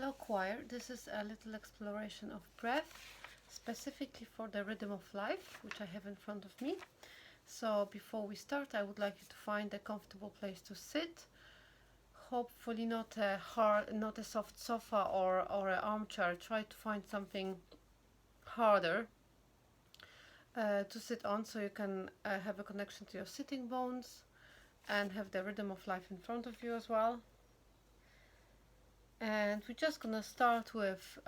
Hello choir, this is a little exploration of breath, specifically for the rhythm of life, which I have in front of me. So before we start, I would like you to find a comfortable place to sit. Hopefully not a soft sofa or an armchair. Try to find something harder to sit on, so you can have a connection to your sitting bones and have the rhythm of life in front of you as well. And we're just gonna start with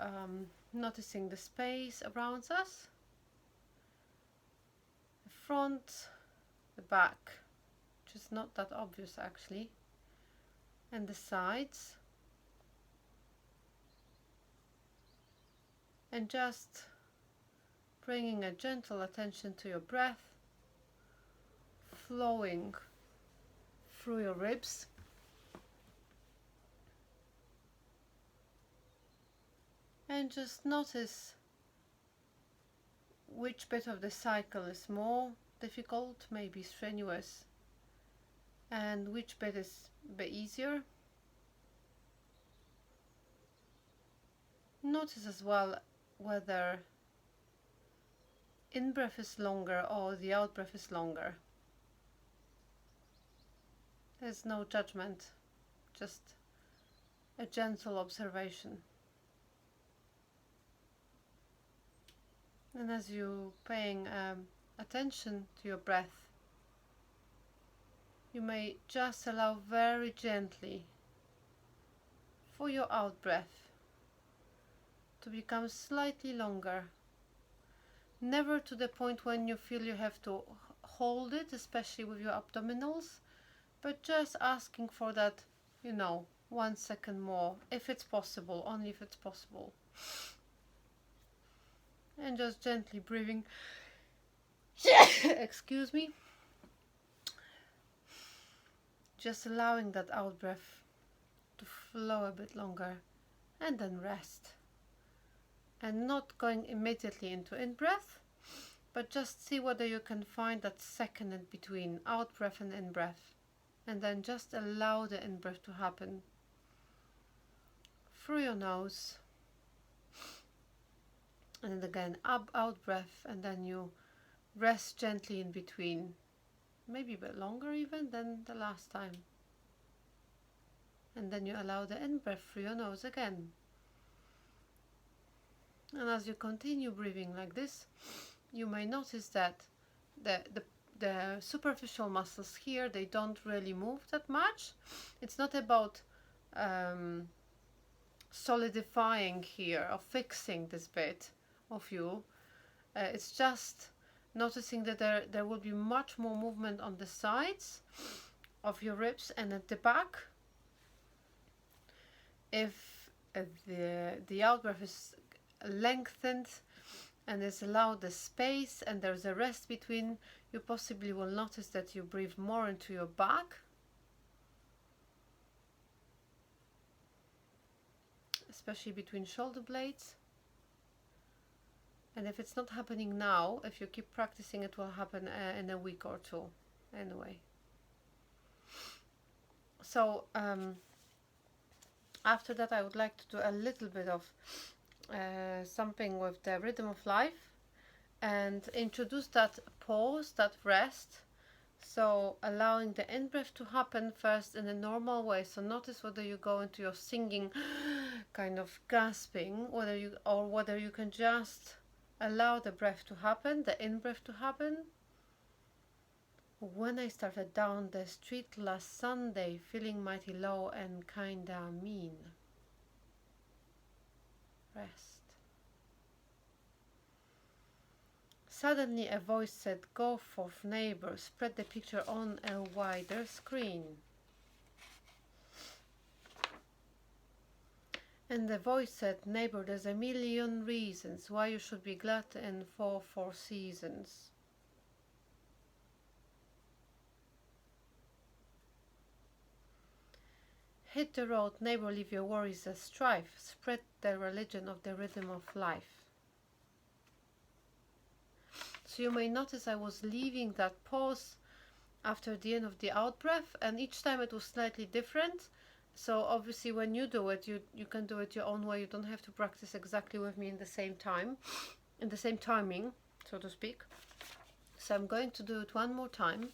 noticing the space around us, the front, the back, which is not that obvious actually, and the sides, and just bringing a gentle attention to your breath flowing through your ribs. And just notice which bit of the cycle is more difficult, maybe strenuous, and which bit is a bit easier. Notice as well whether in-breath is longer or the out-breath is longer. There's no judgment, just a gentle observation. And as you're paying attention to your breath, you may just allow very gently for your out breath to become slightly longer. Never to the point when you feel you have to hold it, especially with your abdominals, but just asking for that, 1 second more, if it's possible, only if it's possible. And just gently breathing, excuse me, just allowing that out breath to flow a bit longer, and then rest. And not going immediately into in-breath, but just see whether you can find that second in between out-breath and in-breath. And then just allow the in-breath to happen through your nose. And then again, out breath, and then you rest gently in between. Maybe a bit longer even than the last time. And then you allow the in-breath through your nose again. And as you continue breathing like this, you may notice that the superficial muscles here, they don't really move that much. It's not about solidifying here or fixing this bit of you. It's just noticing that there will be much more movement on the sides of your ribs and at the back. If the out breath is lengthened and is allowed the space and there's a rest between, you possibly will notice that you breathe more into your back, especially between shoulder blades. And if it's not happening now, if you keep practicing, it will happen in a week or two anyway. So after that, I would like to do a little bit of something with the rhythm of life and introduce that pause, that rest. So allowing the in-breath to happen first in a normal way. So notice whether you go into your singing kind of gasping, whether you can just allow the breath to happen, the in-breath to happen. When I started down the street last Sunday, feeling mighty low and kinda mean. Rest. Suddenly a voice said, "Go forth, neighbor, spread the picture on a wider screen." And the voice said, "Neighbor, there's a million reasons why you should be glad in 4 seasons." Hit the road, neighbor, leave your worries and strife. Spread the religion of the rhythm of life. So you may notice I was leaving that pause after the end of the out breath, and each time it was slightly different. So obviously when you do it, you can do it your own way. You don't have to practice exactly with me in the same time, in the same timing, so to speak. So I'm going to do it one more time,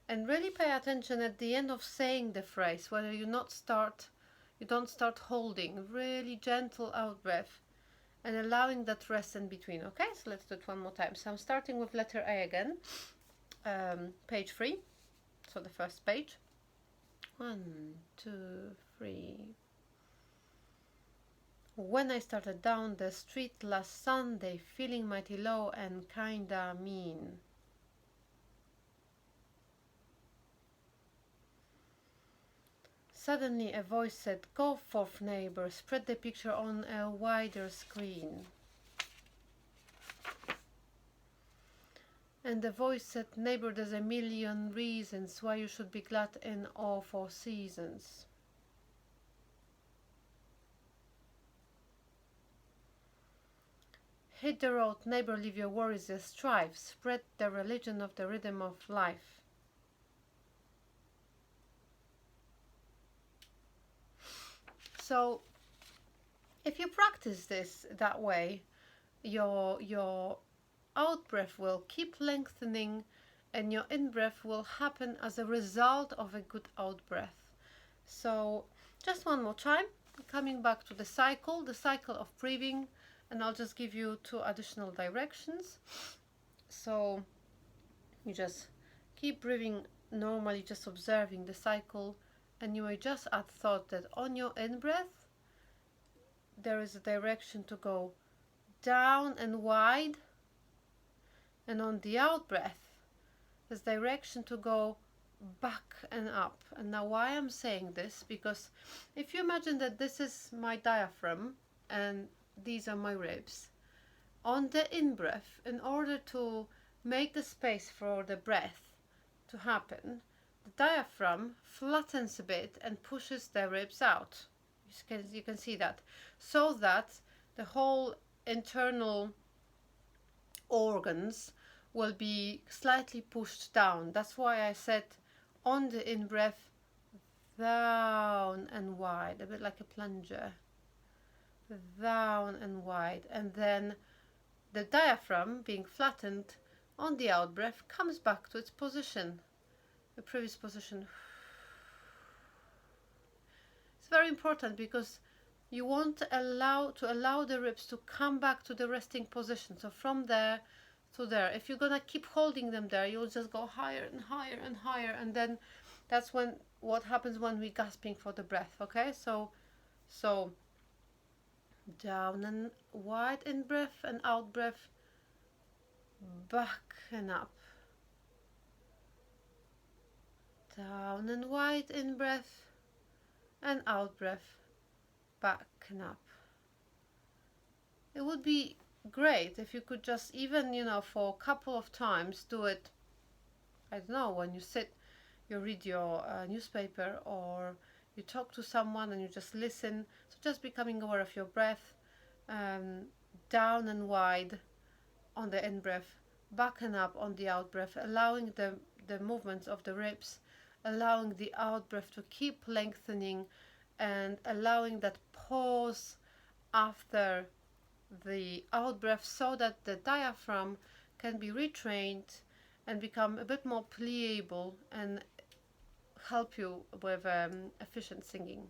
and really pay attention at the end of saying the phrase, whether you don't start holding, really gentle out breath and allowing that rest in between. Okay, so let's do it one more time. So I'm starting with letter A again, page 3, so the first page. 1, 2, 3. When I started down the street last Sunday, feeling mighty low and kinda mean. Suddenly a voice said, "Go forth, neighbor, spread the picture on a wider screen." And the voice said, "Neighbor, there's a million reasons why you should be glad in all 4 seasons." Hit the road, neighbor, leave your worries and strive, spread the religion of the rhythm of life. So if you practice this that way, your out breath will keep lengthening and your in breath will happen as a result of a good out breath. So just one more time, coming back to the cycle of breathing, and I'll just give you 2 additional directions. So you just keep breathing normally, just observing the cycle, and you may just add thought that on your in breath there is a direction to go down and wide, and on the out breath there's direction to go back and up. And now why I'm saying this, because if you imagine that this is my diaphragm and these are my ribs, on the in breath, in order to make the space for the breath to happen, the diaphragm flattens a bit and pushes the ribs out. You can see that, so that the whole internal organs will be slightly pushed down. That's why I said on the in breath, down and wide, a bit like a plunger, down and wide, and then the diaphragm being flattened on the out breath comes back to its position, the previous position. It's very important because you want to allow the ribs to come back to the resting position. So from there to there. If you're gonna keep holding them there, you'll just go higher and higher and higher, and then that's what happens when we're gasping for the breath. Okay, so down and wide in breath and out breath, back and up. Down and wide in breath and out breath, back and up. It would be great if you could just even, for a couple of times do it. I don't know, when you read your newspaper, or you talk to someone and you just listen. So just becoming aware of your breath, down and wide on the in breath, back and up on the out breath, allowing the movements of the ribs, allowing the out breath to keep lengthening, and allowing that pause after the out breath, so that the diaphragm can be retrained and become a bit more pliable and help you with efficient singing.